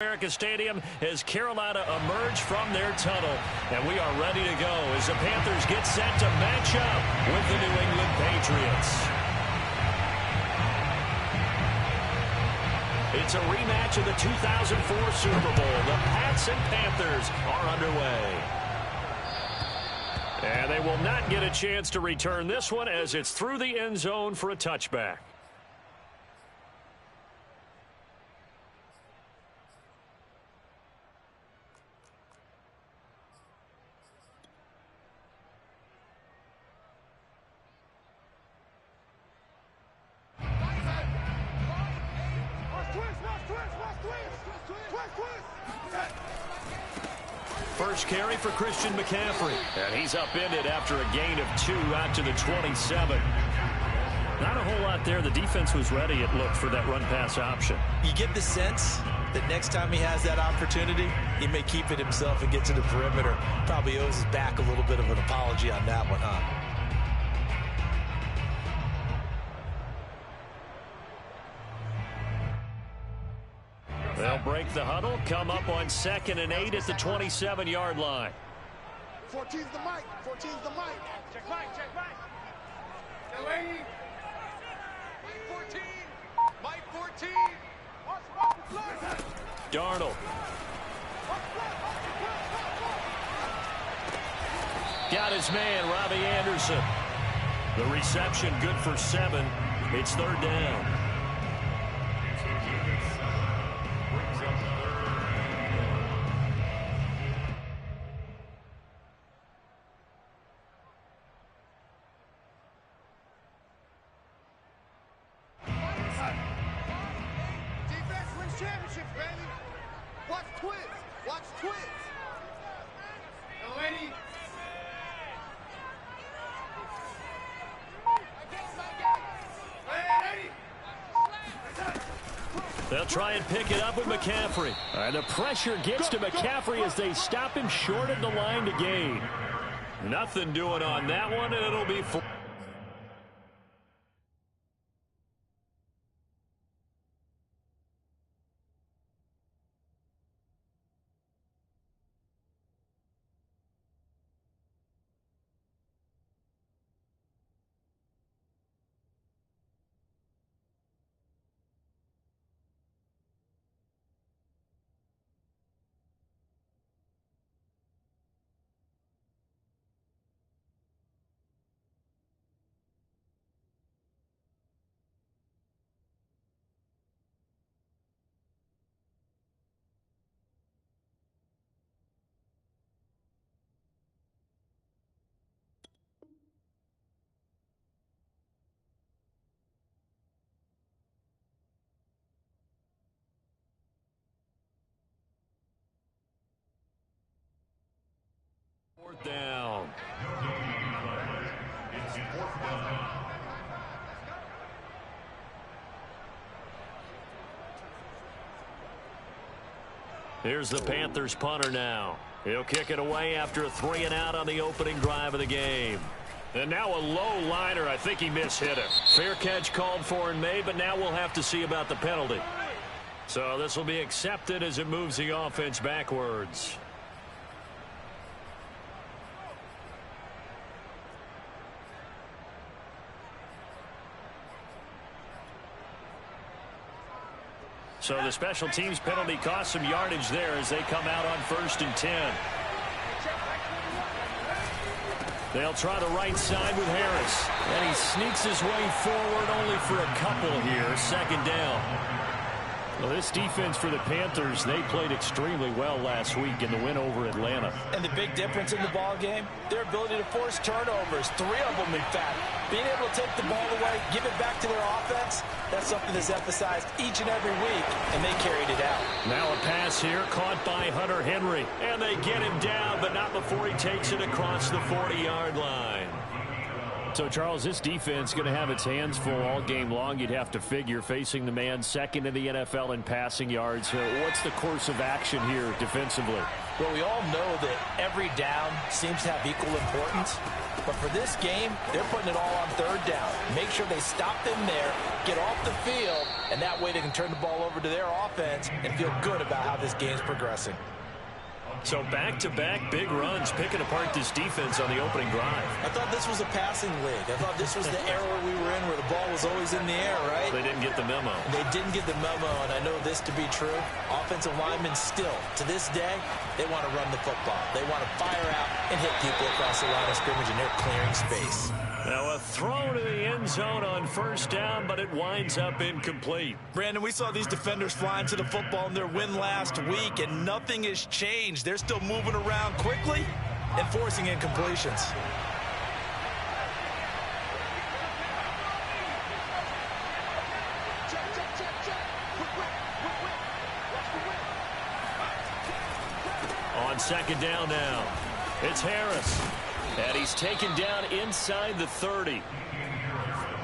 America Stadium as Carolina emerge from their tunnel. And we are ready to go as the Panthers get set to match up with the New England Patriots. It's a rematch of the 2004 Super Bowl. The Pats and Panthers are underway. And they will not get a chance to return this one as it's through the end zone for a touchback. First carry for Christian McCaffrey. And he's upended after a gain of 2 out to the 27. Not a whole lot there. The defense was ready, it looked, for that run-pass option. You get the sense that next time he has that opportunity, he may keep it himself and get to the perimeter. Probably owes his back a little bit of an apology on that one, huh? They'll break the huddle, come up on 2nd and 8 at the 27-yard line. 14's the mic. 14's the mic. Check mic. Check mic. Get ready. Mike 14. Mike 14. Darnold. Got his man, Robbie Anderson. The reception good for 7. It's 3rd down. Championships, baby. Watch Twitch. Watch Twitch. Go, Eddie. They'll try and pick it up with McCaffrey. And the pressure gets to McCaffrey as they stop him short of the line to gain. Nothing doing on that one, and it'll be full. Fourth down. Here's the Panthers punter now. He'll kick it away after a 3 and out on the opening drive of the game. And now a low liner. I think he mishit it. Fair catch called for and made, but now we'll have to see about the penalty. So this will be accepted as it moves the offense backwards. So the special teams penalty cost some yardage there as they come out on 1st and 10. They'll try the right side with Harris. And he sneaks his way forward only for a couple here. 2nd down. Well, this defense for the Panthers, they played extremely well last week in the win over Atlanta. And the big difference in the ball game, their ability to force turnovers, 3 of them in fact. Being able to take the ball away, give it back to their offense, that's something that's emphasized each and every week, and they carried it out. Now a pass here caught by Hunter Henry. And they get him down, but not before he takes it across the 40-yard line. So, Charles, this defense is going to have its hands full all game long, you'd have to figure, facing the man second in the NFL in passing yards. What's the course of action here defensively? Well, we all know that every down seems to have equal importance. But for this game, they're putting it all on third down. Make sure they stop them there, get off the field, and that way they can turn the ball over to their offense and feel good about how this game's progressing. So back-to-back big runs, picking apart this defense on the opening drive. I thought this was a passing league. I thought this was the era we were in where the ball was always in the air, right? They didn't get the memo. They didn't get the memo, and I know this to be true. Offensive linemen still, to this day, they want to run the football. They want to fire out and hit people across the line of scrimmage, and they're clearing space. Now a throw to the end zone on first down, but it winds up incomplete. Brandon, we saw these defenders flying to the football in their win last week, and nothing has changed. They're still moving around quickly and forcing incompletions. On second down now, it's Harris. And he's taken down inside the 30.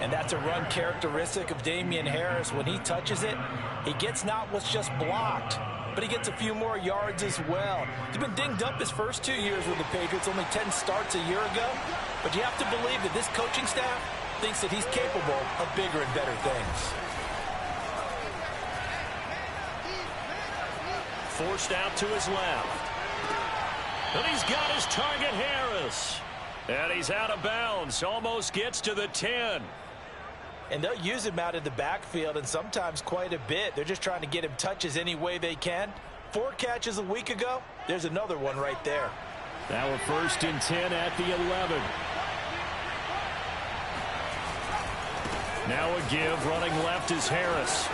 And that's a run characteristic of Damian Harris. When he touches it, he gets not what's just blocked, but he gets a few more yards as well. He's been dinged up his first 2 years with the Patriots, only 10 starts a year ago. But you have to believe that this coaching staff thinks that he's capable of bigger and better things. Forced out to his left. And he's got his target, Harris. And he's out of bounds. Almost gets to the 10. And they'll use him out in the backfield, and sometimes quite a bit. They're just trying to get him touches any way they can. 4 catches a week ago. There's another one right there. Now we're 1st and 10 at the 11. Now a give. Running left is Harris.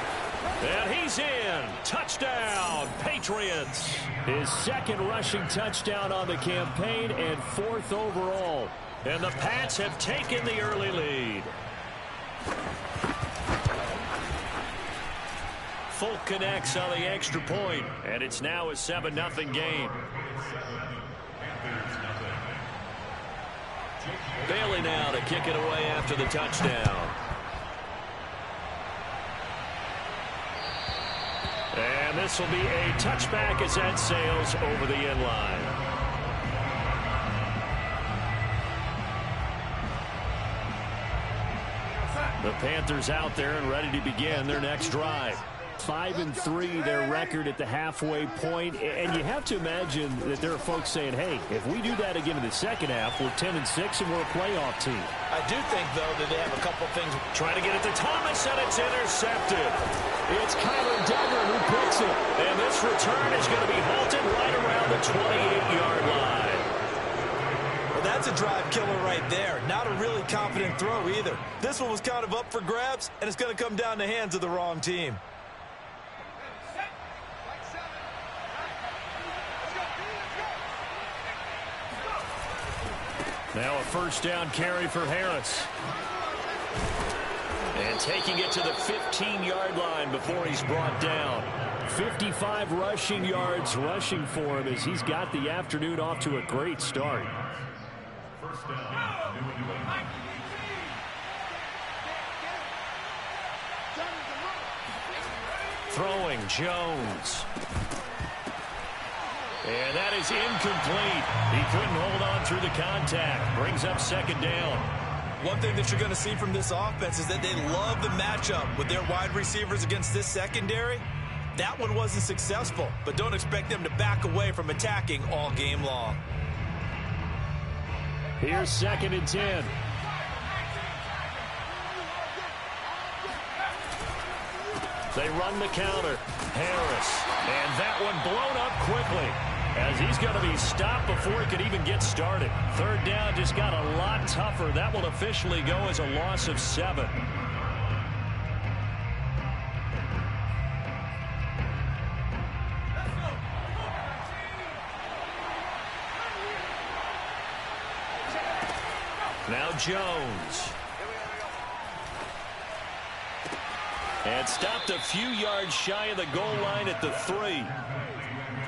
And he's in. Touchdown, Patriots. His 2nd rushing touchdown on the campaign and 4th overall. And the Pats have taken the early lead. Folk connects on the extra point, and it's now a 7-0 game. Bailey now to kick it away after the touchdown. And this will be a touchback as that sails over the end line. The Panthers out there and ready to begin their next drive. 5-3 their record at the halfway point, and you have to imagine that there are folks saying, hey, if we do that again in the second half, we're 10-6 and we're a playoff team. I do think, though, that they have a couple things. Trying to get it to Thomas, and it's intercepted. It's Kyler Duggar who picks it, and this return is going to be halted right around the 28-yard line. Well, that's a drive killer right there. Not a really confident throw either. This one was kind of up for grabs, and it's going to come down the hands of the wrong team. Now a 1st down carry for Harris. And taking it to the 15-yard line before he's brought down. 55 rushing yards rushing for him as he's got the afternoon off to a great start. Throwing Jones. And that is incomplete. He couldn't hold on through the contact. Brings up 2nd down. One thing that you're going to see from this offense is that they love the matchup with their wide receivers against this secondary. That one wasn't successful, but don't expect them to back away from attacking all game long. Here's 2nd and 10. They run the counter. Harris. And that one blown up quickly as he's going to be stopped before he could even get started. 3rd down just got a lot tougher. That will officially go as a loss of 7. Now Jones. And stopped a few yards shy of the goal line at the 3.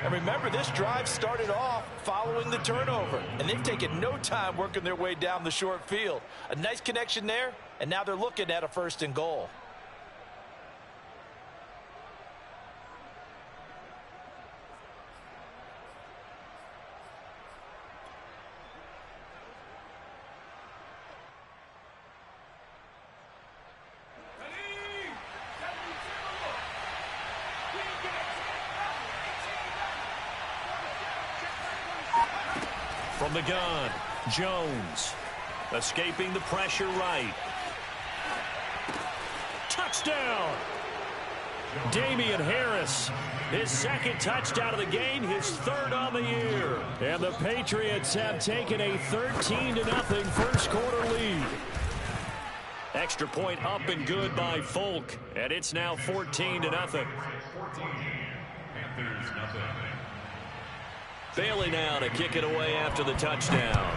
And remember, this drive started off following the turnover, and they've taken no time working their way down the short field. A nice connection there, and now they're looking at a 1st and goal. From the gun, Jones. Escaping the pressure right. Touchdown! Damian Harris, his 2nd touchdown of the game, his 3rd on the year. And the Patriots have taken a 13-0 first quarter lead. Extra point up and good by Folk, and it's now 14-0. Bailey now to kick it away after the touchdown.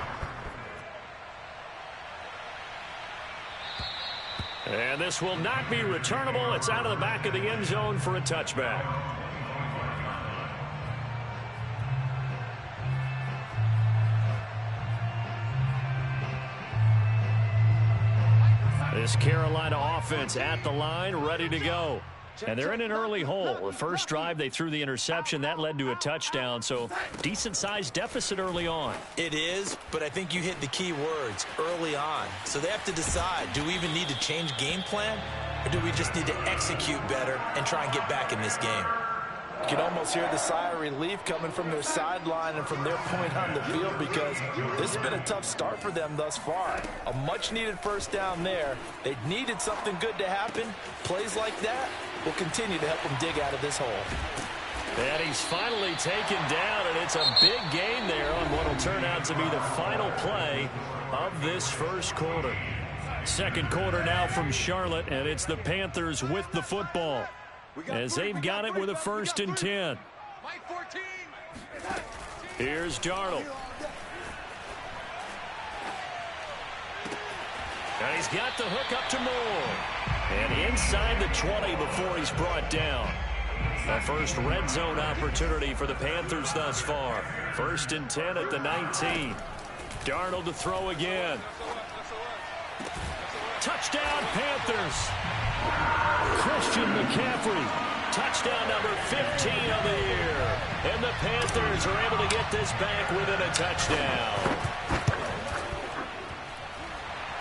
And this will not be returnable. It's out of the back of the end zone for a touchback. This Carolina offense at the line, ready to go. And they're in an early hole. The first drive, they threw the interception. That led to a touchdown, so decent-sized deficit early on. It is, but I think you hit the key words, early on. So they have to decide, do we even need to change game plan, or do we just need to execute better and try and get back in this game? You can almost hear the sigh of relief coming from their sideline and from their point on the field, because this has been a tough start for them thus far. A much-needed 1st down there. They needed something good to happen. Plays like that will continue to help them dig out of this hole. And he's finally taken down, and it's a big gain there on what will turn out to be the final play of this first quarter. Second quarter now from Charlotte, and it's the Panthers with the football, as they've got it with a 1st and 10. Here's Darnold. And he's got the hook up to Moore. And inside the 20 before he's brought down. The first red zone opportunity for the Panthers thus far. 1st and 10 at the 19. Darnold to throw again. Touchdown, Panthers. Christian McCaffrey, touchdown number 15 of the year. And the Panthers are able to get this back within a touchdown.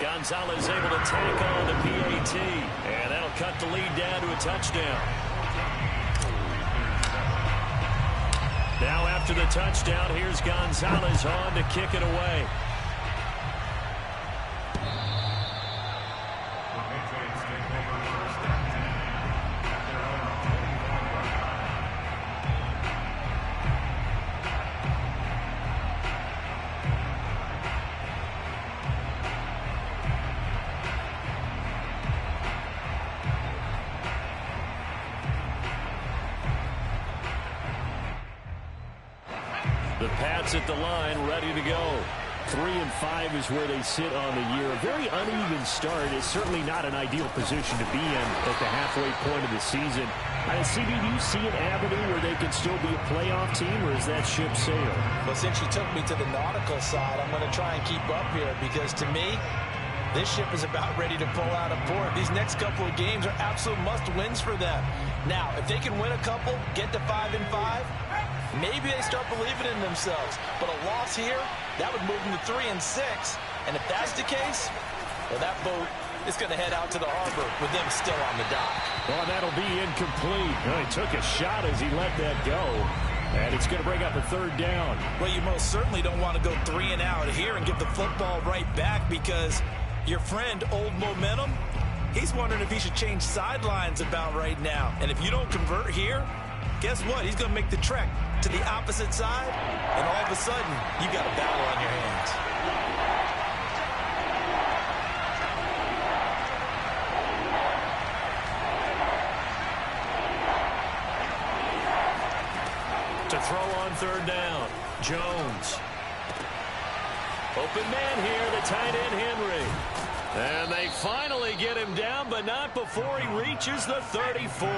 Gonzalez able to tack on the PAT, and that'll cut the lead down to a touchdown. Now after the touchdown, here's Gonzalez on to kick it away. The Pats at the line, ready to go. 3-5 is where they sit on the year. A very uneven start. Is certainly not an ideal position to be in at the halfway point of the season. CB, do you see an avenue where they could still be a playoff team, or is that ship sailed? Well, since you took me to the nautical side, I'm going to try and keep up here, because to me, this ship is about ready to pull out of port. These next couple of games are absolute must-wins for them. Now, if they can win a couple, get to 5-5, maybe they start believing in themselves. But a loss here, that would move them to 3-6. And if that's the case, well, that boat is going to head out to the harbor with them still on the dock. Well, that'll be incomplete. Well, he took a shot as he let that go. And it's going to bring up a 3rd down. Well, you most certainly don't want to go 3 and out here and give the football right back, because your friend, Old Momentum, he's wondering if he should change sidelines about right now. And if you don't convert here, guess what? He's going to make the trek to the opposite side, and all of a sudden, you got a battle on your hands. To throw on 3rd down, Jones. Open man here, the tight end Henry. And they finally get him down, but not before he reaches the 34.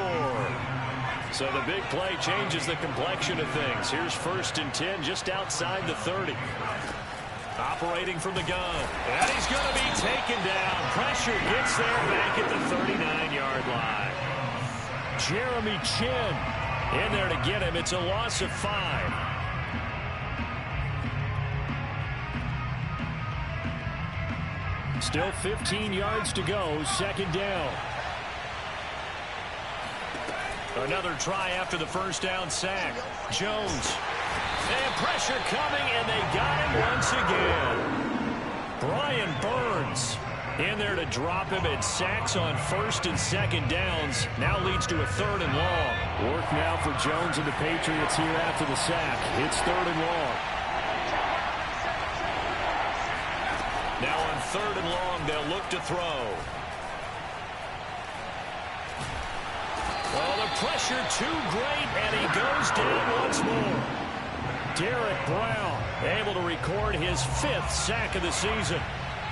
So the big play changes the complexion of things. Here's 1st and 10 just outside the 30. Operating from the gun. And he's going to be taken down. Pressure gets there back at the 39-yard line. Jeremy Chin in there to get him. It's a loss of 5. Still 15 yards to go. 2nd down. Another try after the 1st down sack. Jones. And pressure coming, and they got him once again. Brian Burns in there to drop him, and sacks on 1st and 2nd downs. Now leads to a 3rd and long. Work now for Jones and the Patriots here after the sack. It's 3rd and long. Now on 3rd and long, they'll look to throw. Well, the pressure too great, and he goes down once more. Derek Brown able to record his 5th sack of the season.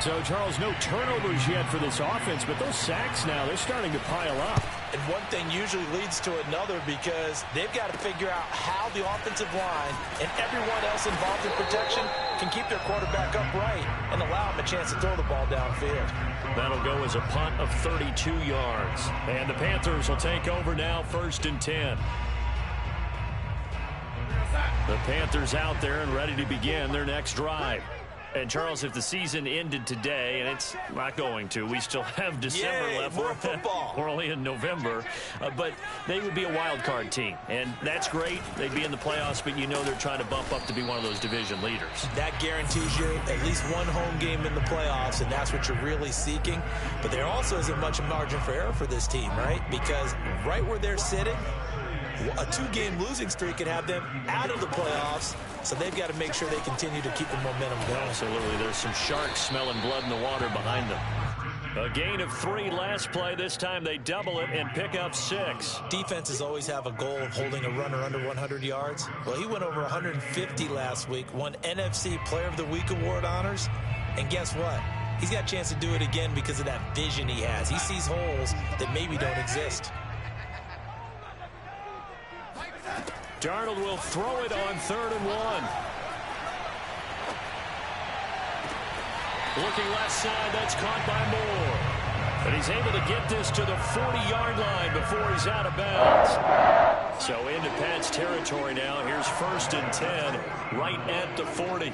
So, Charles, no turnovers yet for this offense, but those sacks now, they're starting to pile up. And one thing usually leads to another because they've got to figure out how the offensive line and everyone else involved in protection can keep their quarterback upright and allow him a chance to throw the ball downfield. That'll go as a punt of 32 yards. And the Panthers will take over now, 1st and 10. The Panthers out there and ready to begin their next drive. And, Charles, if the season ended today, and it's not going to, we still have December left. More football. We're only in November. But they would be a wild card team. And that's great. They'd be in the playoffs, but you know they're trying to bump up to be one of those division leaders. That guarantees you at least one home game in the playoffs, and that's what you're really seeking. But there also isn't much margin for error for this team, right? Because right where they're sitting, a 2-game losing streak could have them out of the playoffs, so they've got to make sure they continue to keep the momentum going. Absolutely. There's some sharks smelling blood in the water behind them. A gain of 3 last play. This time they double it and pick up 6. Defenses always have a goal of holding a runner under 100 yards. Well, he went over 150 last week, won NFC Player of the Week award honors, and guess what? He's got a chance to do it again because of that vision he has. He sees holes that maybe don't exist. Darnold will throw it on 3rd and 1. Looking left side, that's caught by Moore. And he's able to get this to the 40-yard line before he's out of bounds. So into Pat's territory now. Here's 1st and 10, right at the 40.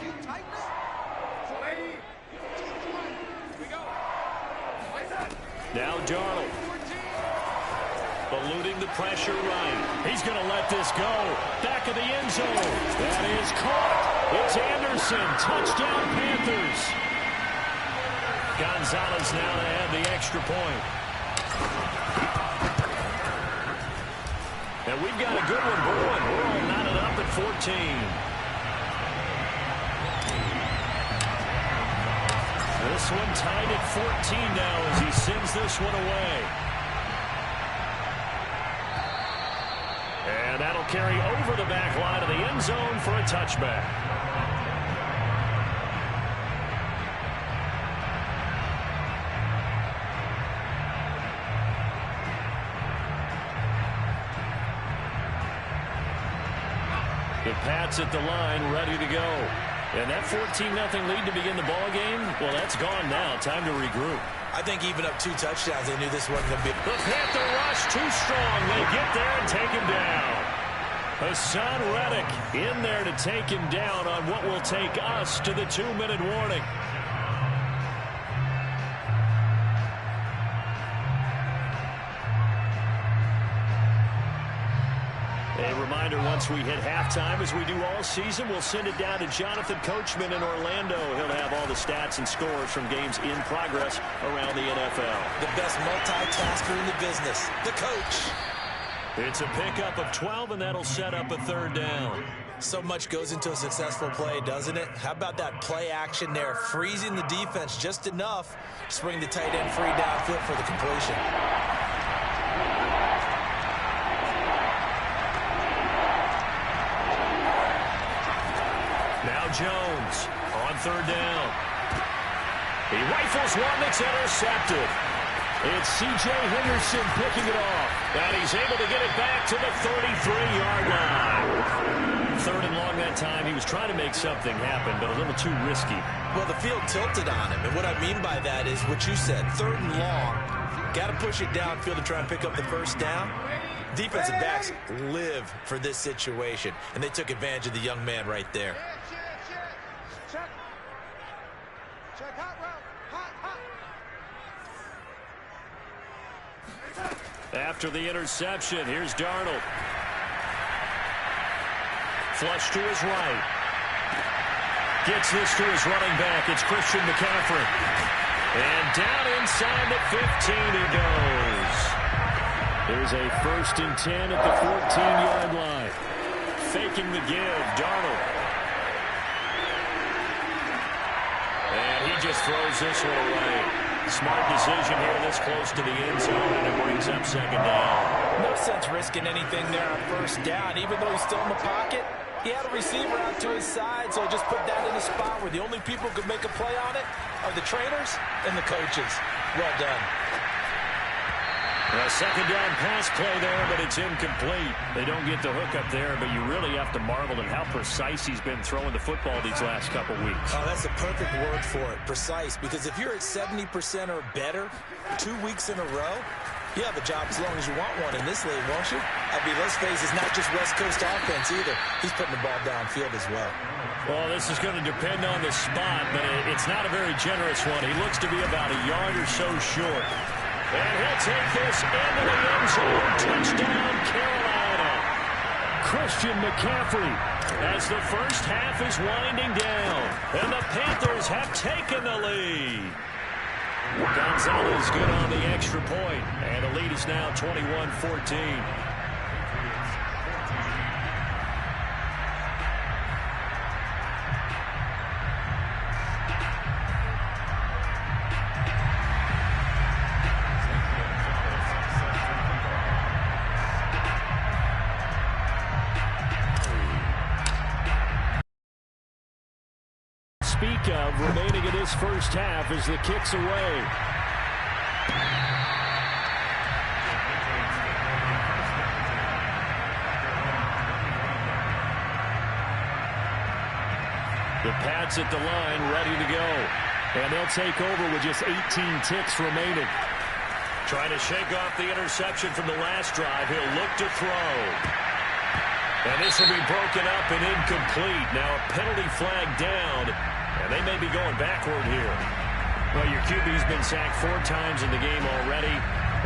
Now Darnold. Eluding the pressure right. He's going to let this go. Back of the end zone. That is caught. It's Anderson. Touchdown Panthers. Gonzalez now to add the extra point. And we've got a good one brewing. We're all knotted up at 14. This one tied at 14 now as he sends this one away. And that'll carry over the back line of the end zone for a touchback. The Pats at the line, ready to go. And that 14-0 lead to begin the ball game, well, that's gone now. Time to regroup. I think even up 2 touchdowns, they knew this wasn't going to be. The Panther rush too strong. They get there and take him down. Hassan Reddick in there to take him down on what will take us to the 2-minute warning. A reminder, once we hit halftime, as we do all season, we'll send it down to Jonathan Coachman in Orlando. He'll have all the stats and scores from games in progress around the NFL. The best multitasker in the business, the coach. It's a pickup of 12, and that'll set up a 3rd down. So much goes into a successful play, doesn't it? How about that play action there, freezing the defense just enough to spring the tight end free downfield for the completion. Now Jones on 3rd down. He rifles one that's intercepted. It's C.J. Henderson picking it off. And he's able to get it back to the 33-yard line. Third and long that time. He was trying to make something happen, but a little too risky. Well, the field tilted on him, and what I mean by that is what you said, third and long. Got to push it downfield to try and pick up the first down. Defensive backs live for this situation, and they took advantage of the young man right there. Check. Check hot route. Hot. After the interception, here's Darnold. Flush to his right. Gets this to his running back. It's Christian McCaffrey. And down inside the 15 he goes. There's a 1st and 10 at the 14-yard line. Faking the give, Darnold. And he just throws this one away. Smart decision here this close to the end zone, and it brings up second down. No sense risking anything there on first down. Even though he's still in the pocket, he had a receiver out to his side, so just put that in a spot where the only people who could make a play on it are the trainers and the coaches. Well done. A second down pass play there, but it's incomplete. They don't get the hook up there, but you really have to marvel at how precise he's been throwing the football these last couple weeks. Oh, that's a perfect word for it, precise, because if you're at 70% or better 2 weeks in a row, you have a job as long as you want one in this league, won't you? I mean, let's face it, it's not just West Coast offense either. He's putting the ball downfield as well. Well, this is going to depend on the spot, but it's not a very generous one. He looks to be about a yard or so short. And he'll take this into the end zone. Touchdown, Carolina. Christian McCaffrey as the first half is winding down. And the Panthers have taken the lead. Gonzalez good on the extra point. And the lead is now 21-14. Speak of remaining in this first half as the kick's away. The Pats at the line ready to go. And they'll take over with just 18 ticks remaining. Trying to shake off the interception from the last drive. He'll look to throw. And this will be broken up and incomplete. Now a penalty flag down. And they may be going backward here. Well, your QB's been sacked 4 times in the game already,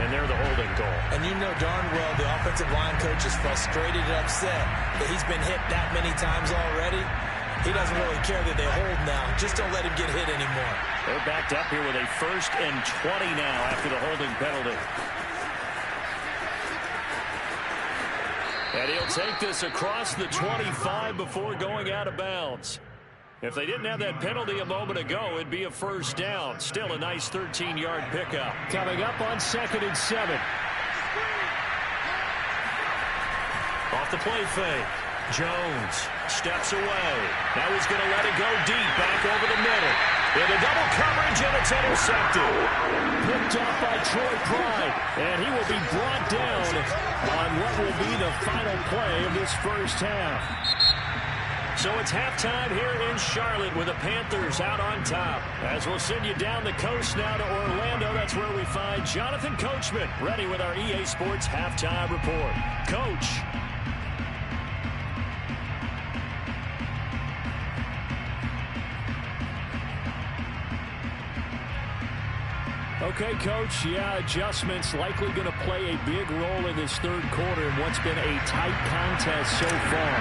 and they're the holding goal. And you know darn well the offensive line coach is frustrated and upset that he's been hit that many times already. He doesn't really care that they hold now. Just don't let him get hit anymore. They're backed up here with a 1st and 20 now after the holding penalty. And he'll take this across the 25 before going out of bounds. If they didn't have that penalty a moment ago, it'd be a first down. Still a nice 13-yard pickup. Coming up on 2nd and 7. Off the play fake. Jones steps away. Now he's going to let it go deep back over the middle. Into double coverage, and it's intercepted. Picked off by Troy Pride, and he will be brought down on what will be the final play of this first half. So it's halftime here in Charlotte with the Panthers out on top. As we'll send you down the coast now to Orlando, that's where we find Jonathan Coachman ready with our EA Sports halftime report. Coach. Okay, Coach, yeah, adjustments likely going to play a big role in this third quarter in what's been a tight contest so far.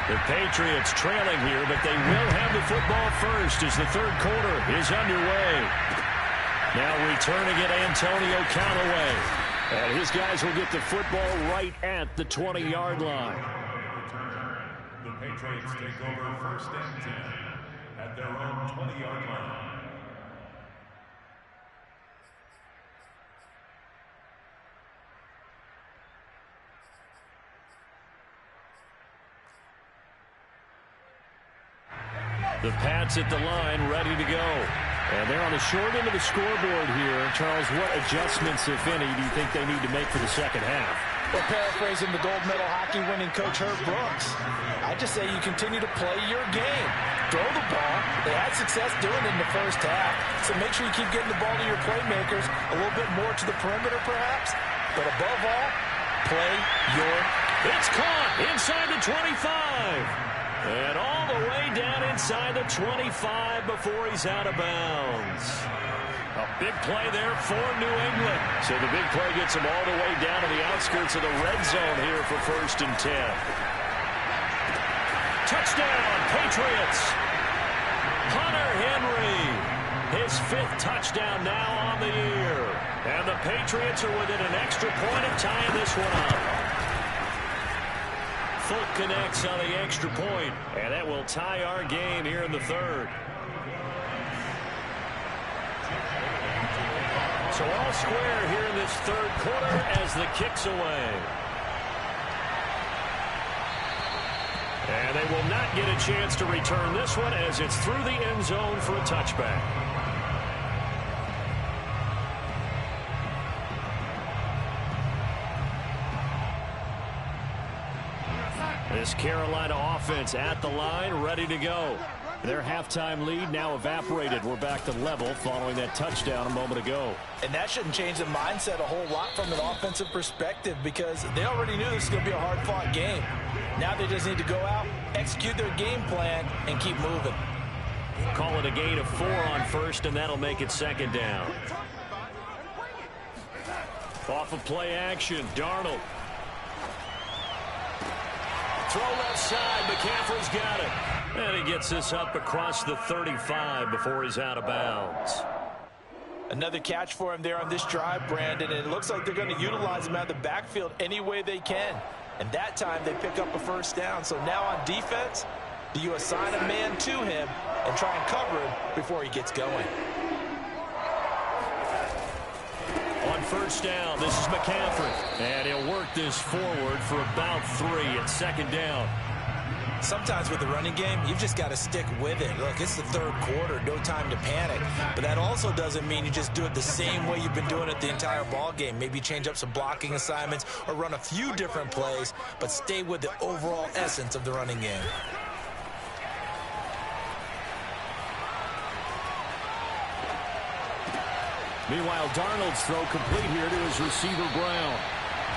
The Patriots trailing here, but they will have the football first as the third quarter is underway. Now returning it, Antonio Callaway. And his guys will get the football right at the 20-yard line. The Patriots take over 1st and 10 at their own 20-yard line. The Pats at the line ready to go. And they're on the short end of the scoreboard here. Charles, what adjustments, if any, do you think they need to make for the second half? Well, paraphrasing the gold medal hockey winning coach Herb Brooks, I just say you continue to play your game. Throw the ball. They had success doing it in the first half, so make sure you keep getting the ball to your playmakers, a little bit more to the perimeter perhaps, but above all, play your game. It's caught inside the 25. And all the way down inside the 25 before he's out of bounds. A big play there for New England. So the big play gets him all the way down to the outskirts of the red zone here for 1st and 10. Touchdown, Patriots. Hunter Henry, his 5th touchdown now on the year. And the Patriots are within an extra point of tying this one up. Folk connects on the extra point, and that will tie our game here in the 3rd. So all square here in this 3rd quarter as the kick's away. And they will not get a chance to return this one as it's through the end zone for a touchback. This Carolina offense at the line, ready to go. Their halftime lead now evaporated. We're back to level following that touchdown a moment ago. And that shouldn't change the mindset a whole lot from an offensive perspective because they already knew this was going to be a hard-fought game. Now they just need to go out, execute their game plan, and keep moving. Call it a gain of 4 on 1st, and that'll make it 2nd down. Off of play action, Darnold. Throw left side, McCaffrey's got it. And he gets this up across the 35 before he's out of bounds. Another catch for him there on this drive, Brandon, and it looks like they're going to utilize him out of the backfield any way they can. And that time they pick up a 1st down. So now on defense, do you assign a man to him and try and cover him before he gets going? On 1st down, this is McCaffrey. And he'll work this forward for about 3 at 2nd down. Sometimes with the running game, you've just got to stick with it. Look, it's the 3rd quarter, no time to panic. But that also doesn't mean you just do it the same way you've been doing it the entire ball game. Maybe change up some blocking assignments or run a few different plays, but stay with the overall essence of the running game. Meanwhile, Darnold's throw complete here to his receiver, Brown.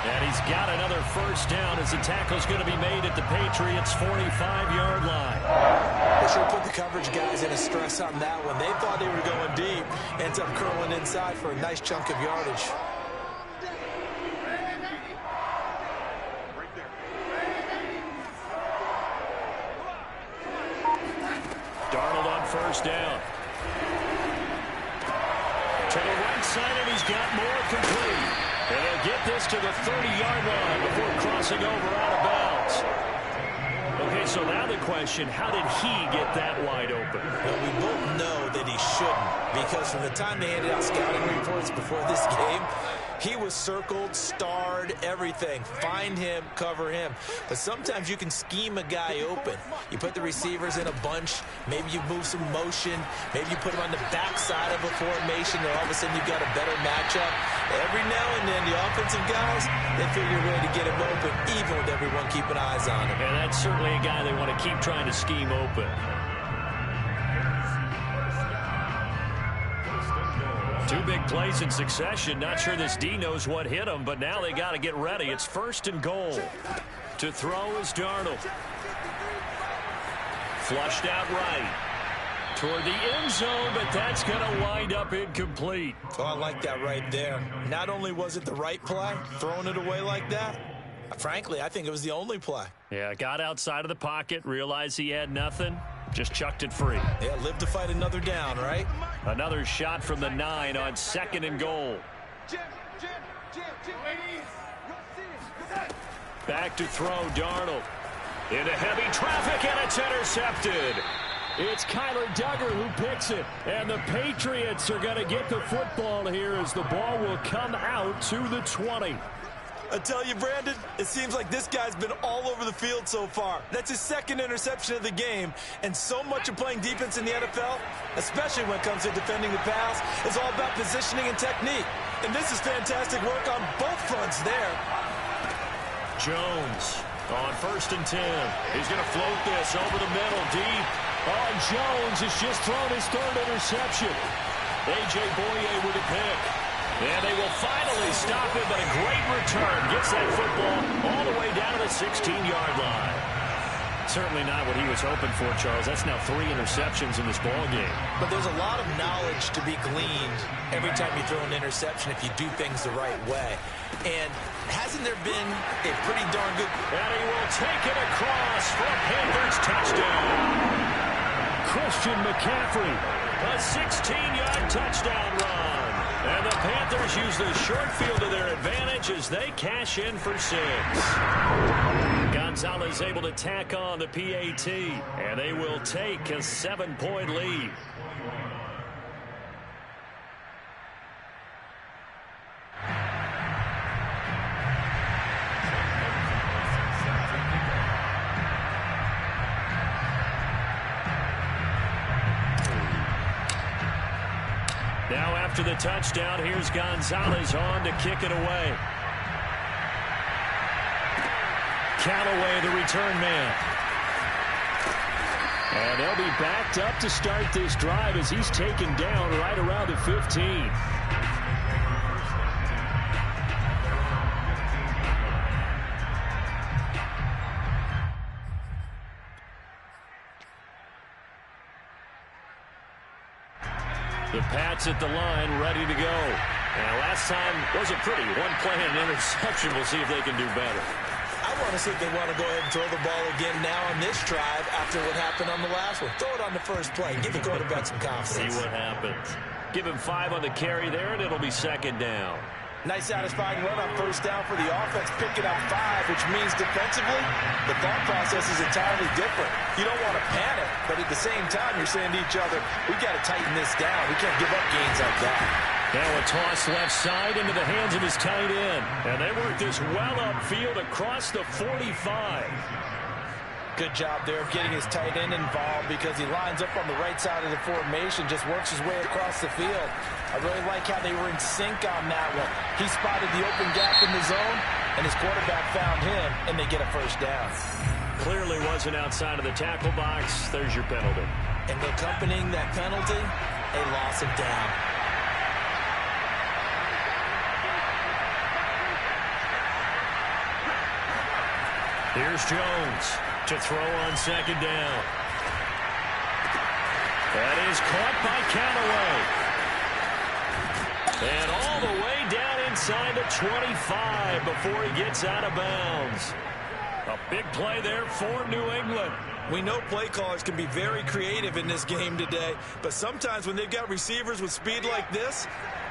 And he's got another 1st down as the tackle's going to be made at the Patriots' 45-yard line. They should put the coverage guys in a stress on that one. They thought they were going deep. Ends up curling inside for a nice chunk of yardage. Darnold on 1st down. To the right side, and he's got more complete. And he'll get this to the 30-yard line before crossing over out of bounds. Okay, so now the question, how did he get that wide open? Well, we both know that he shouldn't, because from the time they handed out scouting reports before this game, he was circled, starred, everything. Find him, cover him. But sometimes you can scheme a guy open. You put the receivers in a bunch. Maybe you move some motion. Maybe you put them on the backside of a formation, and all of a sudden you've got a better matchup. Every now and then, the offensive guys, they figure a way to get him open, even with everyone keeping eyes on him. And that's certainly a guy they want to keep trying to scheme open. Two big plays in succession. Not sure this D knows what hit him, but now they got to get ready. It's 1st and goal. To throw is Darnold. Flushed out right. Toward the end zone, but that's going to wind up incomplete. Oh, I like that right there. Not only was it the right play, throwing it away like that, frankly, I think it was the only play. Yeah, got outside of the pocket, realized he had nothing, just chucked it free. Yeah, live to fight another down, right? Another shot from the 9 on 2nd and goal. Back to throw, Darnold. Into heavy traffic, and it's intercepted. It's Kyler Duggar who picks it, and the Patriots are going to get the football here as the ball will come out to the 20. I tell you, Brandon, it seems like this guy's been all over the field so far. That's his second interception of the game, and so much of playing defense in the NFL, especially when it comes to defending the pass, is all about positioning and technique. And this is fantastic work on both fronts there. Jones on 1st and 10. He's going to float this over the middle, deep. Oh, Jones has just thrown his 3rd interception. A.J. Boye with a pick. And they will finally stop him, but a great return. Gets that football all the way down to the 16-yard line. Certainly not what he was hoping for, Charles. That's now 3 interceptions in this ball game. But there's a lot of knowledge to be gleaned every time you throw an interception if you do things the right way. And hasn't there been a pretty darn good... And he will take it across for a Panthers touchdown. Christian McCaffrey, a 16-yard touchdown run. And the Panthers use the short field to their advantage as they cash in for 6. Gonzalez able to tack on the PAT, and they will take a 7-point lead. Now after the touchdown, here's Gonzalez on to kick it away. Callaway, the return man. And they'll be backed up to start this drive as he's taken down right around the 15. The Pats at the line, ready to go. And last time wasn't pretty. One play and an interception. We'll see if they can do better. I want to see if they want to go ahead and throw the ball again now on this drive after what happened on the last one. Throw it on the first play. Give the quarterback some confidence. See what happens. Give him 5 on the carry there, and it'll be 2nd down. Nice satisfying run on 1st down for the offense, picking up 5, which means defensively, the thought process is entirely different. You don't want to panic, but at the same time, you're saying to each other, we've got to tighten this down. We can't give up gains like that. Now a toss left side into the hands of his tight end. And they work this well upfield across the 45. Good job there of getting his tight end involved because he lines up on the right side of the formation, just works his way across the field. I really like how they were in sync on that one. He spotted the open gap in the zone, and his quarterback found him, and they get a 1st down. Clearly wasn't outside of the tackle box. There's your penalty. And accompanying that penalty, a loss of down. Here's Jones to throw on 2nd down. That is caught by Callaway. And all the way down inside the 25 before he gets out of bounds. A big play there for New England. We know play callers can be very creative in this game today, but sometimes when they've got receivers with speed like this,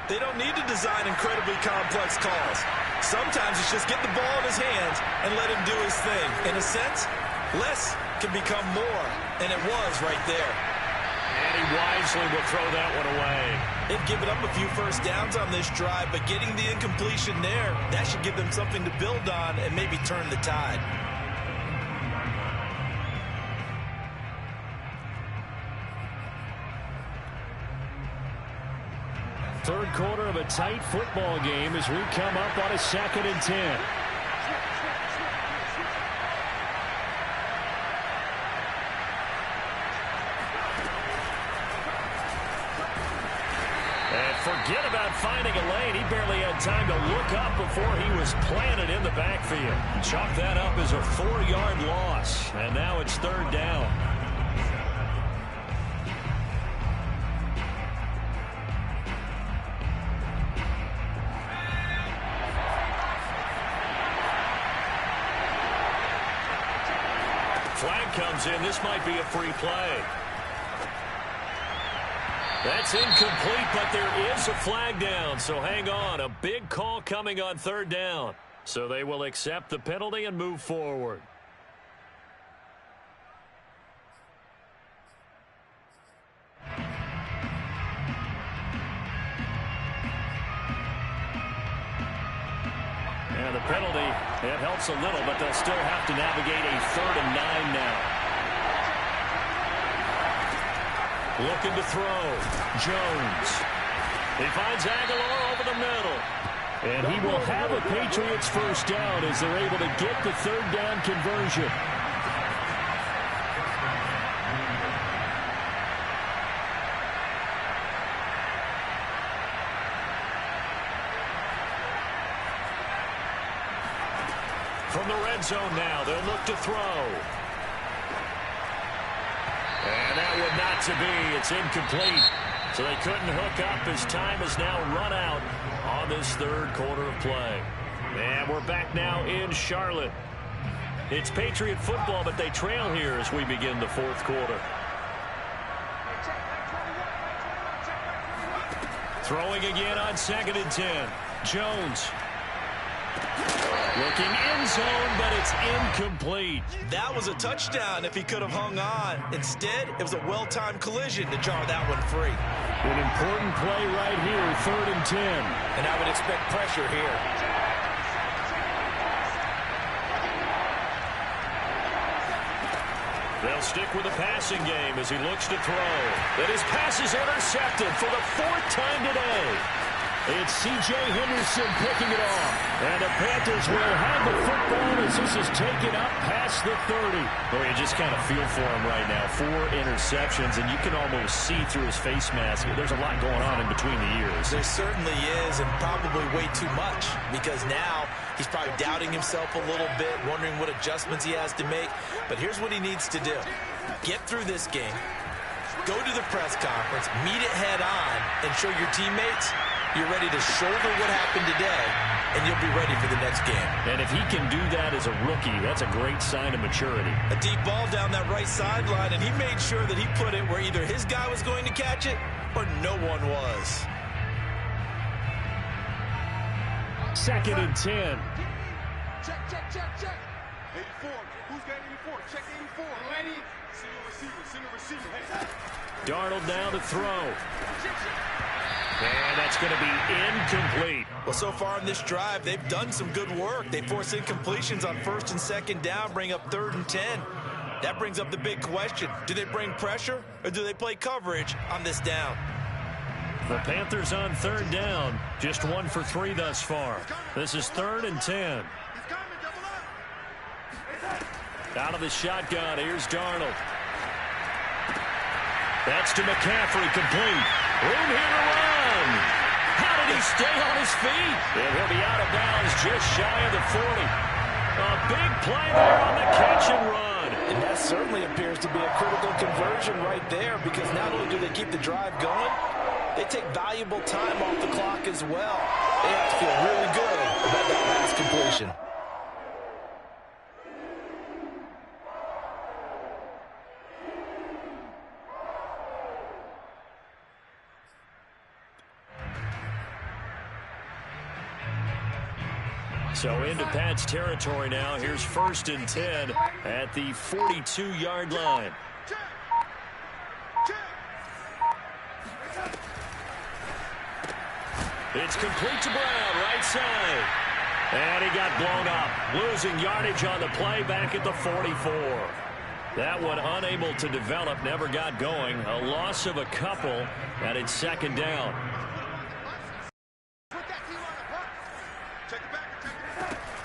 they don't need to design incredibly complex calls. Sometimes it's just get the ball in his hands and let him do his thing. In a sense, less can become more, and it was right there. And he wisely will throw that one away. They've given up a few 1st downs on this drive, but getting the incompletion there, that should give them something to build on and maybe turn the tide. Third quarter of a tight football game as we come up on a 2nd and 10. And forget about finding a lane. He barely had time to look up before he was planted in the backfield. Chalk that up as a 4-yard loss. And now it's 3rd down. Flag comes in. This might be a free play. That's incomplete, but there is a flag down, so hang on. A big call coming on 3rd down. So they will accept the penalty and move forward. And the penalty It helps a little, but they'll still have to navigate a 3rd and 9 now. Looking to throw. Jones. He finds Aguilar over the middle. And he will have a Patriots first down as they're able to get the 3rd down conversion. From the red zone now, they'll look to throw. And that would not to be. It's incomplete. So they couldn't hook up as time has now run out on this 3rd quarter of play. And we're back now in Charlotte. It's Patriot football, but they trail here as we begin the 4th quarter. Throwing again on 2nd and 10. Jones. Looking end zone, but it's incomplete. That was a touchdown if he could have hung on. Instead, it was a well-timed collision to jar that one free. An important play right here, 3rd and 10. And I would expect pressure here. They'll stick with the passing game as he looks to throw. But his pass is intercepted for the 4th time today. It's C.J. Henderson picking it off. And the Panthers will have the football as this is taken up past the 30. Well, you just kind of feel for him right now. 4 interceptions, and you can almost see through his face mask. There's a lot going on in between the ears. There certainly is, and probably way too much, because now he's probably doubting himself a little bit, wondering what adjustments he has to make. But here's what he needs to do. Get through this game, go to the press conference, meet it head on, and show your teammates you're ready to shoulder what happened today, and you'll be ready for the next game. And if he can do that as a rookie, that's a great sign of maturity. A deep ball down that right sideline, and he made sure that he put it where either his guy was going to catch it or no one was. 2nd and 10. Check, check, check, check. 84. Who's got 84? Check 84. Ready? Single receiver. Hey. Darnold now to throw. And that's going to be incomplete. Well, so far in this drive, they've done some good work. They force incompletions on 1st and 2nd down, bring up 3rd and 10. That brings up the big question. Do they bring pressure or do they play coverage on this down? The Panthers on 3rd down. Just 1 for 3 thus far. This is 3rd and 10. Out of the shotgun, here's Darnold. That's to McCaffrey, complete. Room here to run. How did he stay on his feet? And he'll be out of bounds just shy of the 40. A big play there on the catch and run. And that certainly appears to be a critical conversion right there, because not only do they keep the drive going, they take valuable time off the clock as well. They have to feel really good about that last completion. So into Pat's territory now. Here's 1st and 10 at the 42-yard line. It's complete to Brown, right side. And he got blown up. Losing yardage on the play back at the 44. That one unable to develop, never got going. A loss of a couple, and it's 2nd down.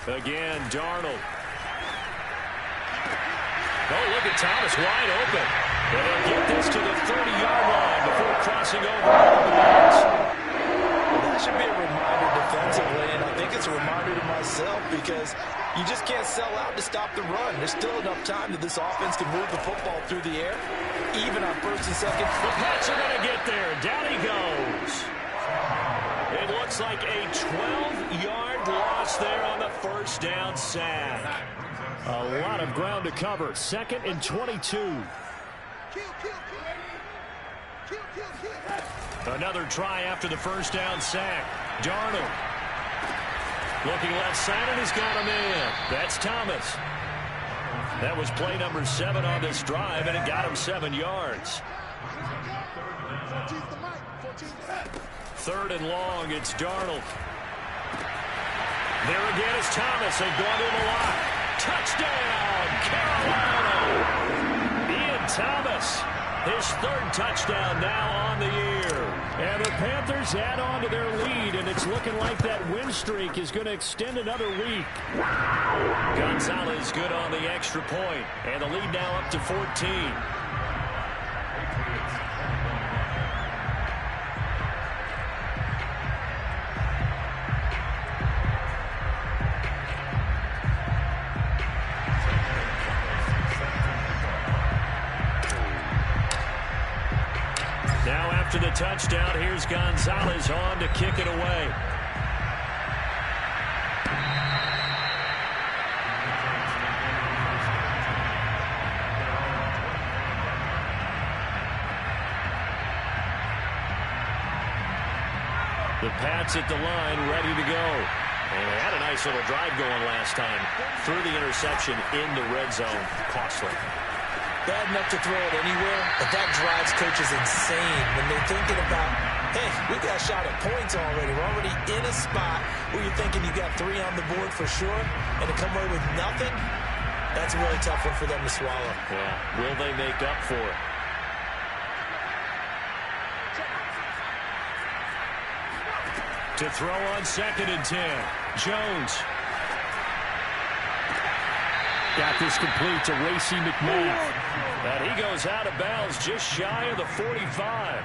Again, Darnold. Oh, look at Thomas, wide open. And they'll get this to the 30-yard line before crossing over. Well, that should be a reminder defensively, and I think it's a reminder to myself, because you just can't sell out to stop the run. There's still enough time that this offense can move the football through the air, even on 1st and 2nd. The Pats are going to get there. Down he goes. It looks like a 12-yard loss there on the 1st down sack. A lot of ground to cover. 2nd and 22. Another try after the 1st down sack. Darnold. Looking left side, and he's got him in. That's Thomas. That was play number 7 on this drive, and it got him 7 yards. 3rd and long, it's Darnold. There again is Thomas. They've gone to him a lot. Touchdown, Carolina! Ian Thomas, his third touchdown now on the year. And the Panthers add on to their lead, and it's looking like that win streak is going to extend another week. Gonzalez good on the extra point, and the lead now up to 14. Now after the touchdown, here's Gonzalez on to kick it away. The Pats at the line, ready to go. And they had a nice little drive going last time. Threw the interception in the red zone. Costly. Bad enough to throw it anywhere, but that drives coaches insane when they're thinking about, hey, we got a shot at points already. We're already in a spot where you're thinking you got 3 on the board for sure, and to come away with nothing, that's a really tough one for them to swallow. Yeah, will they make up for it? To throw on 2nd and 10. Jones. Got this complete to Racey McMath. And he goes out of bounds just shy of the 45.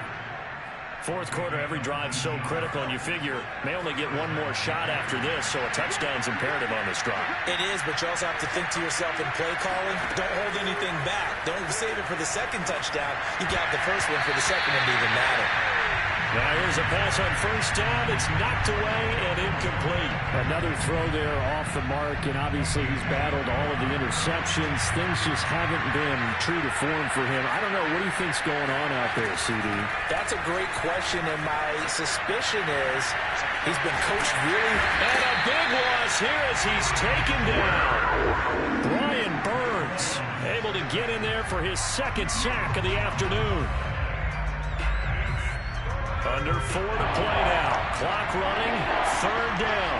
Fourth quarter, every drive so critical, and you figure may only get one more shot after this, so a touchdown's imperative on this drive. It is, but you also have to think to yourself in play calling, don't hold anything back. Don't save it for the second touchdown. You got the first one for the second one to even matter. Now here's a pass on first down. It's knocked away and incomplete. Another throw there off the mark, and obviously he's battled all of the interceptions. Things just haven't been true to form for him. I don't know. What do you think's going on out there, CD? That's a great question, and my suspicion is he's been coached really. And a big loss here as he's taken down. Brian Burns able to get in there for his second sack of the afternoon. Under 4 to play now. Clock running. 3rd down.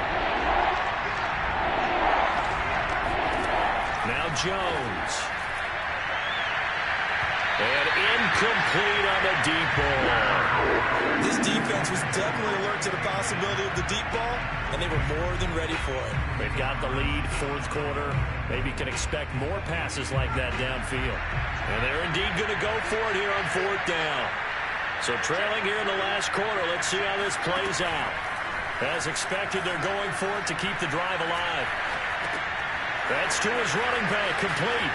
Now Jones. And incomplete on the deep ball. This defense was definitely alert to the possibility of the deep ball, and they were more than ready for it. They've got the lead, 4th quarter. Maybe can expect more passes like that downfield. And they're indeed going to go for it here on 4th down. So trailing here in the last quarter, let's see how this plays out. As expected, they're going for it to keep the drive alive. That's to his running back, complete.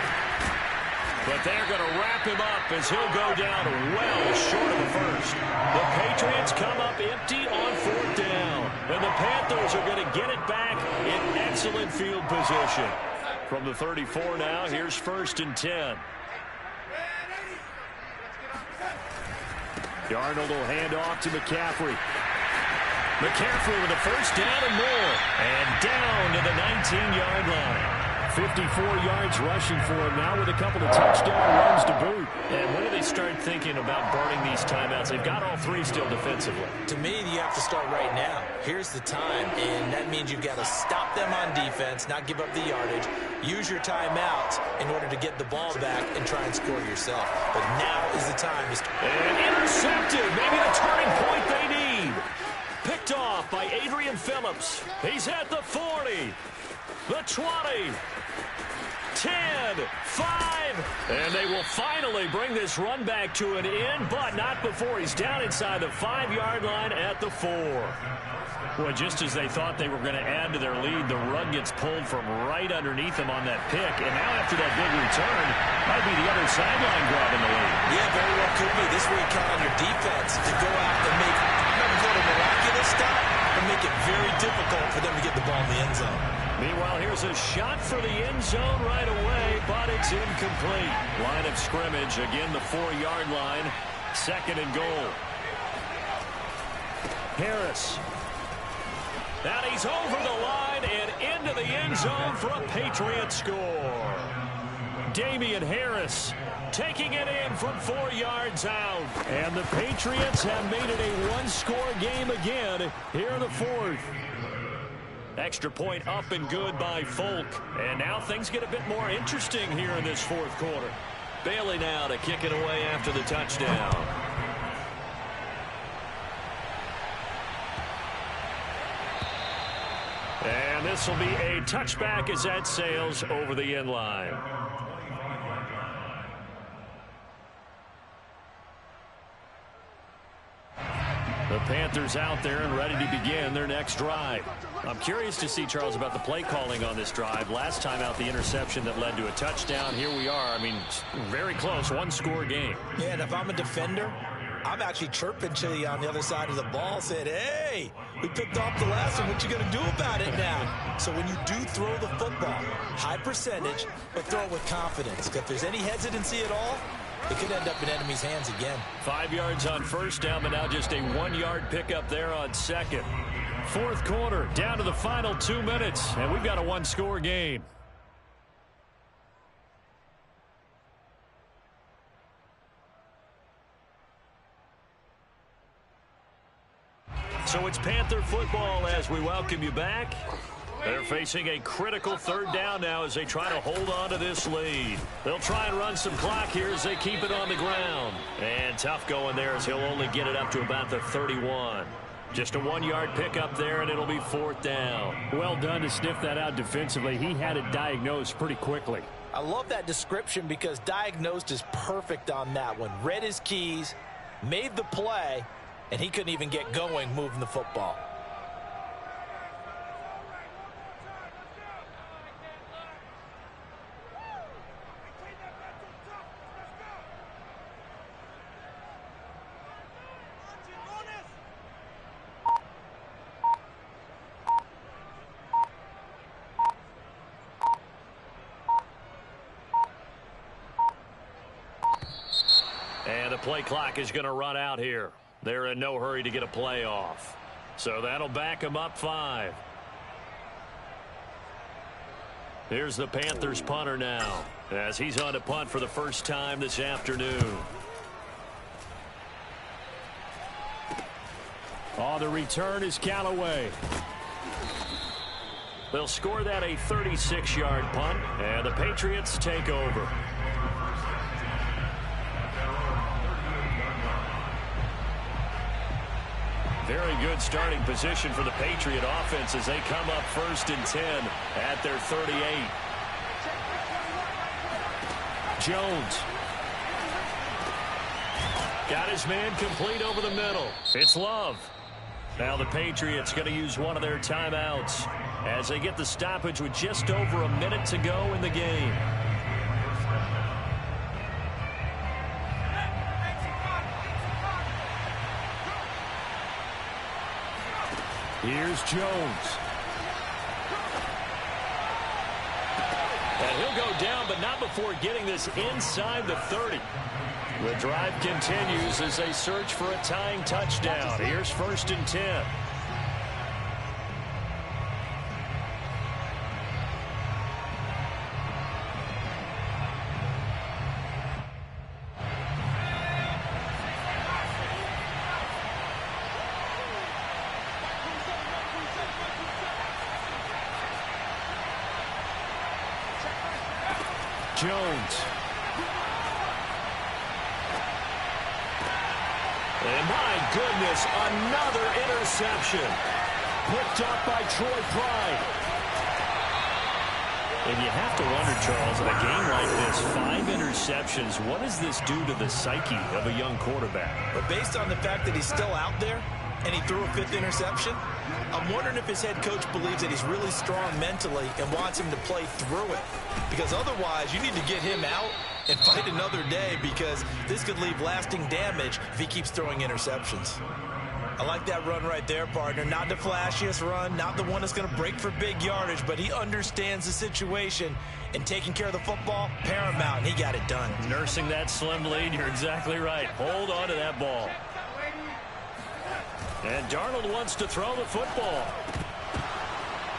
But they're going to wrap him up as he'll go down well short of the first. The Patriots come up empty on 4th down. And the Panthers are going to get it back in excellent field position. From the 34 now, here's 1st and 10. Darnold will hand off to McCaffrey. McCaffrey with a first down and more. And down to the 19-yard line. 54 yards rushing for him now with a couple of touchdown runs to boot. And when do they start thinking about burning these timeouts? They've got all 3 still defensively. To me, you have to start right now. Here's the time, and that means you've got to stop them on defense, not give up the yardage. Use your timeouts in order to get the ball back and try and score yourself. But now is the time. And intercepted. Maybe the turning point they need. Picked off by Adrian Phillips. He's at the 40, the 20, 10, 5, and they will finally bring this run back to an end, but not before he's down inside the 5-yard line at the 4. Well, just as they thought they were going to add to their lead, the rug gets pulled from right underneath them on that pick, and now after that big return, might be the other sideline grabbing the lead. Yeah, very well could be. This is where you count on your defense to go out and make, never call it a miraculous stop, but make it very difficult for them to get the ball in the end zone. Meanwhile, here's a shot for the end zone right away, but it's incomplete. Line of scrimmage, again the 4-yard line, 2nd and goal. Harris. And he's over the line and into the end zone for a Patriot score. Damian Harris taking it in from 4 yards out. And the Patriots have made it a 1-score game again here in the 4th. Extra point up and good by Folk. And now things get a bit more interesting here in this fourth quarter. Bailey now to kick it away after the touchdown. And this will be a touchback as that sails over the end line. The Panthers out there and ready to begin their next drive. I'm curious to see, Charles, about the play calling on this drive. Last time out, the interception that led to a touchdown. Here we are. I mean, very close, one-score game. Yeah, and if I'm a defender, I'm actually chirping to you on the other side of the ball, saying, hey, we picked off the last one. What you going to do about it now? So when you do throw the football, high percentage, but throw it with confidence. If there's any hesitancy at all, it could end up in enemy's hands again. 5 yards on first down, but now just a 1-yard pickup there on second. Fourth quarter, down to the final 2 minutes, and we've got a one-score game. So it's Panther football as we welcome you back. They're facing a critical third down now as they try to hold on to this lead. They'll try and run some clock here as they keep it on the ground. And tough going there as he'll only get it up to about the 31. Just a 1-yard pickup there, and it'll be fourth down. Well done to sniff that out defensively. He had it diagnosed pretty quickly. I love that description because diagnosed is perfect on that one. Read his keys, made the play, and he couldn't even get going moving the football. And the play clock is going to run out here. They're in no hurry to get a play off. So that'll back them up 5. Here's the Panthers punter now as he's on to punt for the first time this afternoon. Oh, the return is Callaway. They'll score that a 36-yard punt, and the Patriots take over. Very good starting position for the Patriot offense as they come up 1st and 10 at their 38. Jones. Got his man complete over the middle. It's Love. Now the Patriots going to use one of their timeouts as they get the stoppage with just over a minute to go in the game. Here's Jones. And he'll go down, but not before getting this inside the 30. The drive continues as they search for a tying touchdown. Here's 1st and 10. Jones. And my goodness, another interception. Picked up by Troy Pride. And you have to wonder, Charles, in a game like this, 5 interceptions, what does this do to the psyche of a young quarterback? But based on the fact that he's still out there and he threw a 5th interception, I'm wondering if his head coach believes that he's really strong mentally and wants him to play through it. Because otherwise, you need to get him out and fight another day because this could leave lasting damage if he keeps throwing interceptions. I like that run right there, partner. Not the flashiest run, not the one that's going to break for big yardage, but he understands the situation, and taking care of the football, paramount, and he got it done. Nursing that slim lead, you're exactly right. Hold on to that ball. And Darnold wants to throw the football.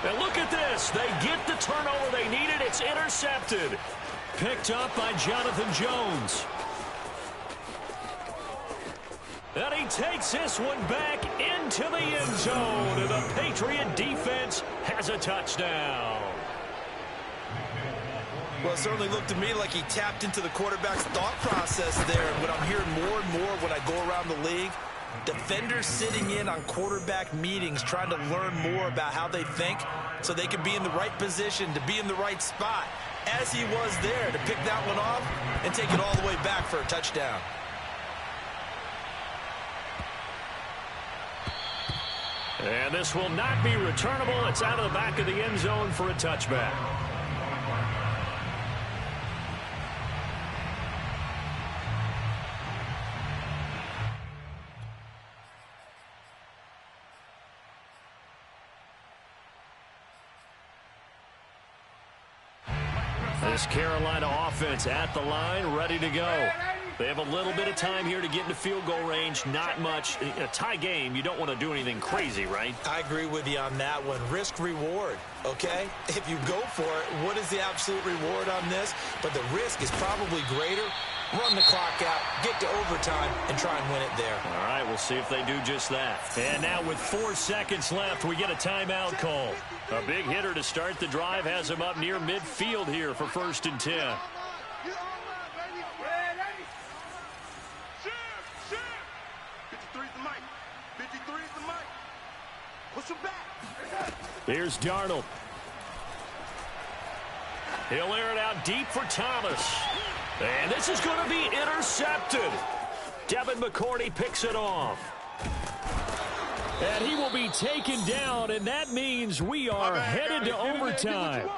And look at this. They get the turnover they needed. It's intercepted. Picked up by Jonathan Jones. And he takes this one back into the end zone. And the Patriot defense has a touchdown. Well, it certainly looked to me like he tapped into the quarterback's thought process there. What I'm hearing more and more when I go around the league, defenders sitting in on quarterback meetings trying to learn more about how they think so they can be in the right position, to be in the right spot, as he was there, to pick that one off and take it all the way back for a touchdown. And this will not be returnable. It's out of the back of the end zone for a touchback. This Carolina offense at the line, ready to go. They have a little bit of time here to get into field goal range. Not much. In a tie game, you don't want to do anything crazy, right? I agree with you on that one. Risk-reward, okay? If you go for it, what is the absolute reward on this? But the risk is probably greater. Run the clock out, get to overtime, and try and win it there. All right, we'll see if they do just that. And now with 4 seconds left, we get a timeout call. A big hitter to start the drive has him up near midfield here for 1st and 10. Get on line, baby. Ready? Shift. 53's the mic. 53's the mic. Push him back. Here's Darnold. He'll air it out deep for Thomas. And this is going to be intercepted. Devin McCourty picks it off. And he will be taken down, and that means we are headed to overtime.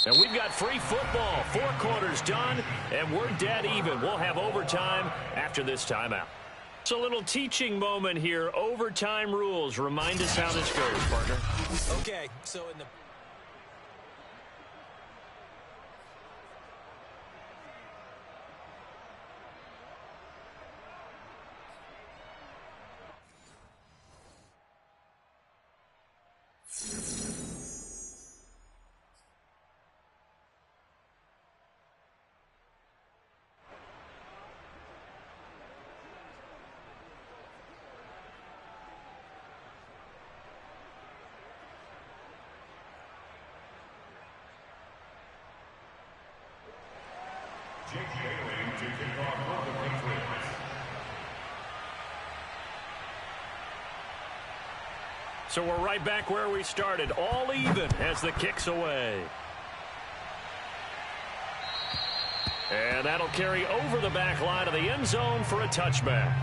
And we've got free football. 4 quarters done, and we're dead even. We'll have overtime after this timeout. It's a little teaching moment here. Overtime rules. Remind us how this goes, partner. Okay, so in the... Jake Bailey to kick off for the Patriots. So we're right back where we started, all even as the kick's away. And that'll carry over the back line of the end zone for a touchback.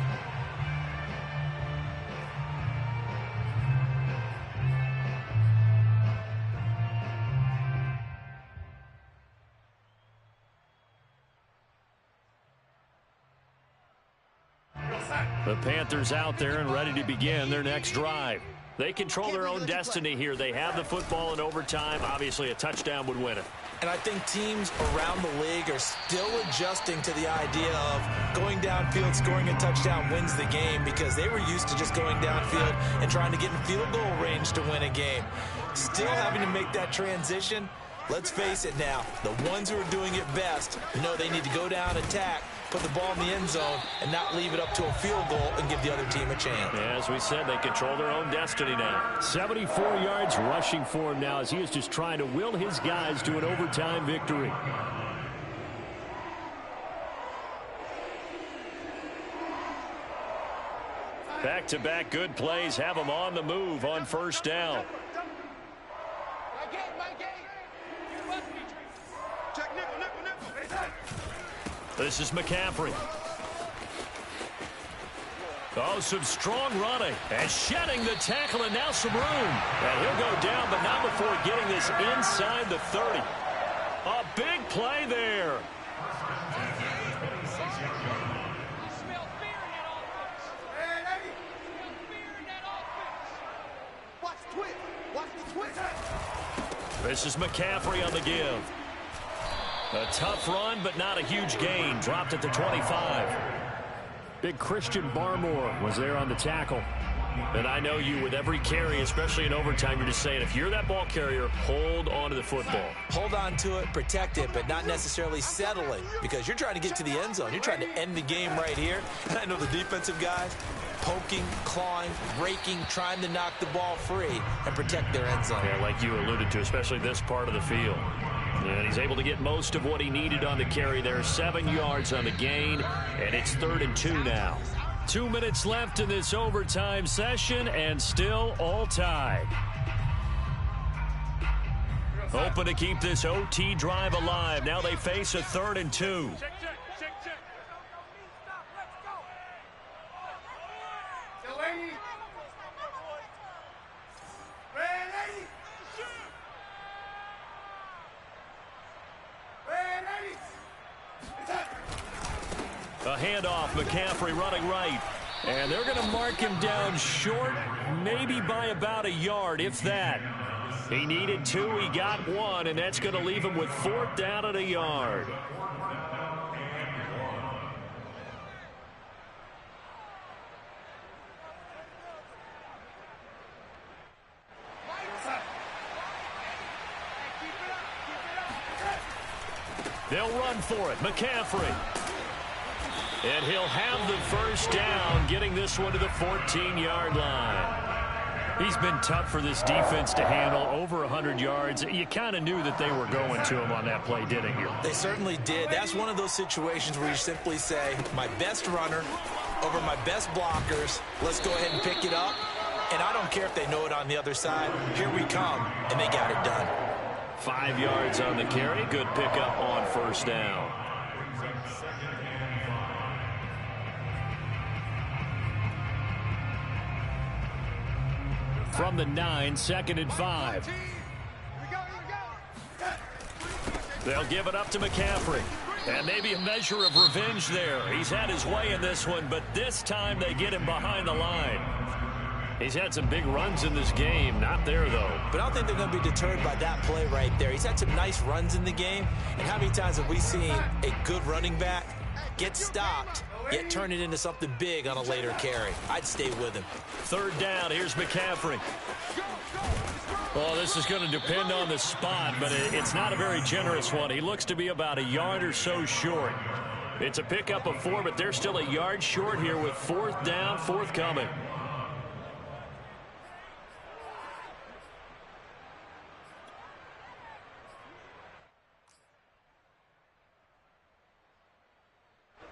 The Panthers out there and ready to begin their next drive. They control their own destiny here. They have the football in overtime. Obviously, a touchdown would win it. And I think teams around the league are still adjusting to the idea of going downfield, scoring a touchdown wins the game, because they were used to just going downfield and trying to get in field goal range to win a game. Still having to make that transition. Let's face it now, the ones who are doing it best know they need to go down, attack, put the ball in the end zone, and not leave it up to a field goal and give the other team a chance. Yeah, as we said, they control their own destiny now. 74 yards rushing for him now as he is just trying to will his guys to an overtime victory. Back-to-back good plays have him on the move on 1st down. This is McCaffrey. Oh, some strong running. And shedding the tackle, and now some room. And he'll go down, but not before getting this inside the 30. A big play there. This is McCaffrey on the give. A tough run, but not a huge gain. Dropped at the 25. Big Christian Barmore was there on the tackle. And I know you, with every carry, especially in overtime, you're just saying, if you're that ball carrier, hold on to the football. Hold on to it, protect it, but not necessarily settle it, because you're trying to get to the end zone. You're trying to end the game right here. And I know the defensive guys poking, clawing, raking, trying to knock the ball free and protect their end zone. Yeah, like you alluded to, especially this part of the field. And he's able to get most of what he needed on the carry there. 7 yards on the gain, and it's 3rd and 2 now. 2 minutes left in this overtime session, and still all tied. Hoping to keep this OT drive alive. Now they face a 3rd and 2. A handoff, McCaffrey running right. And they're going to mark him down short, maybe by about a yard, if that. He needed 2, he got 1, and that's going to leave him with 4th down at a yard. They'll run for it, McCaffrey. And he'll have the first down, getting this one to the 14-yard line. He's been tough for this defense to handle, over 100 yards. You kind of knew that they were going to him on that play, didn't you? They certainly did. That's one of those situations where you simply say, my best runner over my best blockers, let's go ahead and pick it up. And I don't care if they know it on the other side. Here we come, and they got it done. 5 yards on the carry. Good pickup on first down. From the 9, 2nd and 5. They'll give it up to McCaffrey. And maybe a measure of revenge there. He's had his way in this one, but this time they get him behind the line. He's had some big runs in this game. Not there, though. But I don't think they're going to be deterred by that play right there. He's had some nice runs in the game. And how many times have we seen a good running back get stopped, yet turn it into something big on a later carry? I'd stay with him. 3rd down. Here's McCaffrey. Well, this is going to depend on the spot, but it's not a very generous one. He looks to be about a yard or so short. It's a pickup of 4, but they're still a yard short here with 4th down, forthcoming.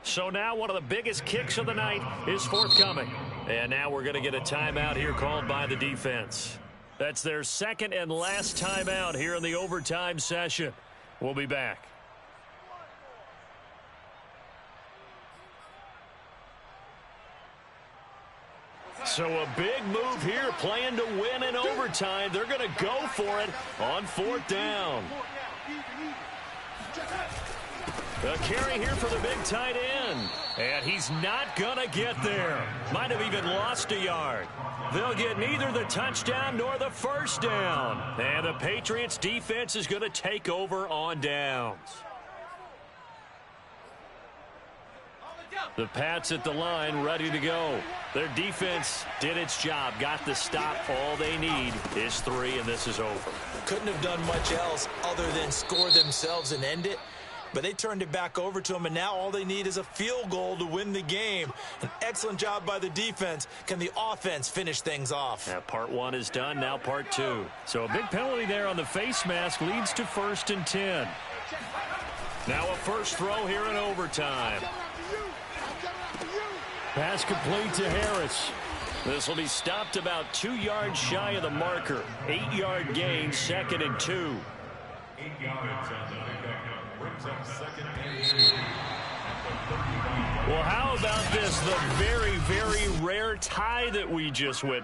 So now one of the biggest kicks of the night is forthcoming. And now we're going to get a timeout here called by the defense. That's their 2nd and last timeout here in the overtime session. We'll be back. So a big move here, playing to win in overtime. They're going to go for it on 4th down. A carry here for the big tight end. And he's not going to get there. Might have even lost a yard. They'll get neither the touchdown nor the first down. And the Patriots defense is going to take over on downs. The Pats at the line ready to go. Their defense did its job, got the stop. All they need is 3, and this is over. Couldn't have done much else other than score themselves and end it. But they turned it back over to them, and now all they need is a field goal to win the game. An excellent job by the defense. Can the offense finish things off? Yeah, part 1 is done, now part 2. So a big penalty there on the face mask leads to 1st and 10. Now a first throw here in overtime. Pass complete to Harris. This will be stopped about 2 yards shy of the marker. 8-yard gain, 2nd and 2. 8 yards on the pickup. Brings up 2nd and 2. Well, how about this? The very, very rare tie that we just witnessed.